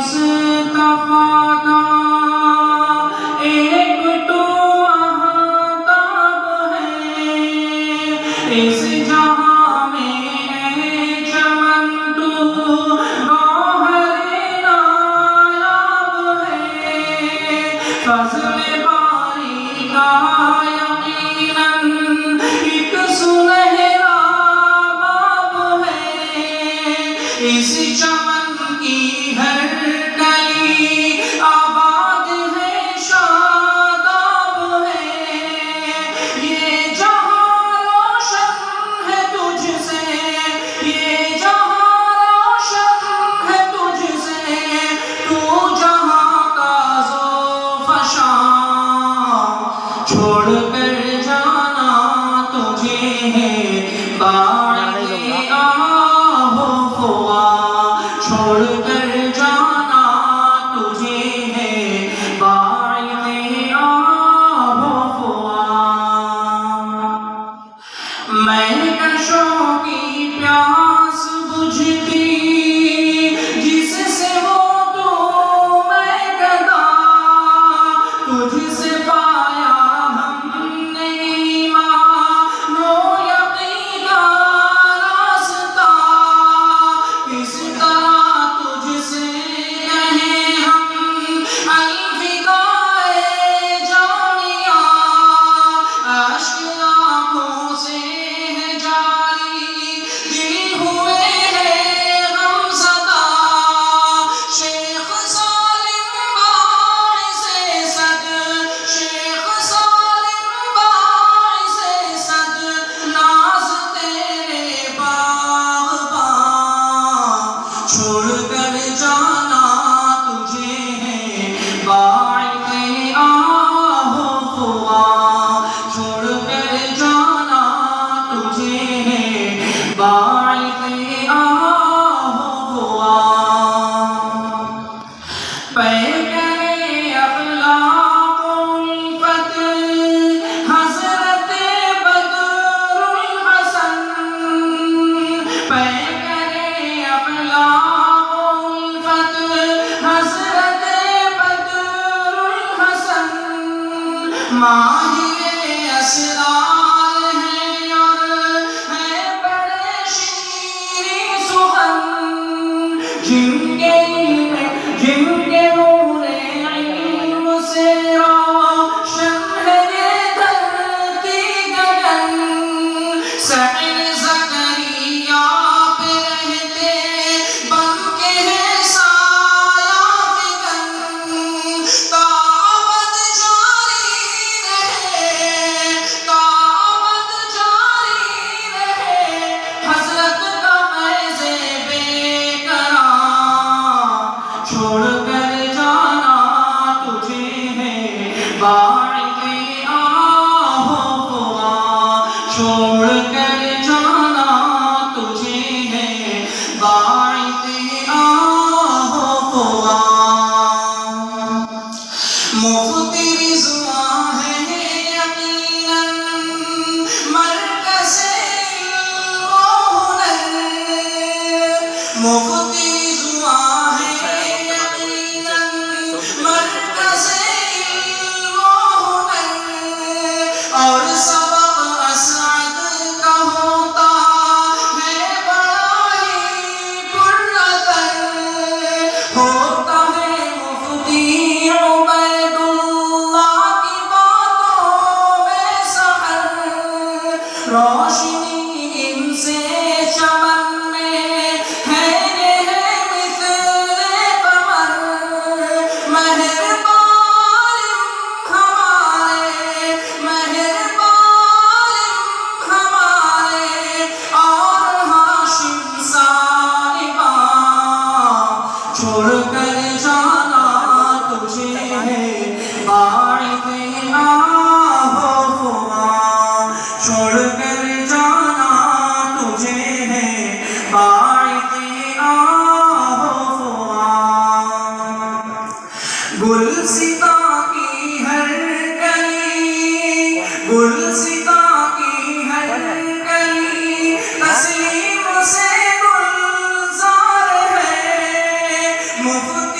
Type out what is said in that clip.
مصطفیٰ کا ایک تو مہتاب ہے، اس جہاں میں ہے چمن تو گوہر نایاب ہے، فضل باری کا یقیناً ایک سنہرا باب ہے، اس چمن کی ہر کلی آباد ہے، شاداب ہے، یہ جہاں روشن ہے تجھ سے، یہ جہاں روشن ہے تجھ سے، تو جہاں کا ذوفشاں چھوڑ کر جانا تجھے ہے باعث آہ و فغاں، چھوڑ کر جانا تجھے ہے باعث آہ و فغاں، میں کشوں کی پیاس بجھتی جس سے وہ تو میں گدا، تجھ سے پایا ہم نے ایمان و یقین کا راستہ، اس طرح تجھ سے کہیں ہم الفدائے جانیاں، اشک آنکھوں سے ہے جاری، دل ہوئے ہیں غم زدہ، شیخ سالم باعث صد، شیخ سالم باعث صد، ناز تیرے باغباں، چھوڑ کر جانا تجھے ہے باعث آہ و فغاں، چھوڑ کر جانا تجھے ہے باعث آہ و فغاں، پیکرِ اخلاق و الفت حضرت بدر الحسن، پیکرِ اخلاق و الفت حضرت بدر الحسن، ماہر اسرار ہیں اور ہے بڑے شیریں سخن، جن کے علم جن کے نور علم سے روشن ہے یہ دھرتی گگن، سعد زکریا پہ رہتے بن کے ہے سایہ فکن، تا ابد جاری رہے، تا ابد جاری رہے حضرت کا فیض بے قرار، چھوڑ کر جانا تجھے ہے باعث آہ و فغاں، چھوڑ کر جانا تجھے ہے باعث آہ و فغاں، مفتی رضوان ہے یقیناً مرکز علم و ہنر، مفتی رضوان ہے یقیناً مرکز علم و ہنر، اور سبق اسعد کا ہوتا ہے بڑا ہی پر اثر، ہوتا ہے مفتی عبید اللہ کی باتوں میں سحر، روشنی ان سے چمن میں ہے یہ ہے مثل قمر، مہربان ہمارے، مہربان ہمارے اور ہاشم صاحباں، چھوڑ کر جانا تجھے ہے باعث آہ و فغاں، چھوڑ کر جانا تجھے ہے باعث آہ و فغاں، گلستاں کی ہر کلی، گلستاں کی ہر کلی تسلیم سے گلزار ہے، مفتی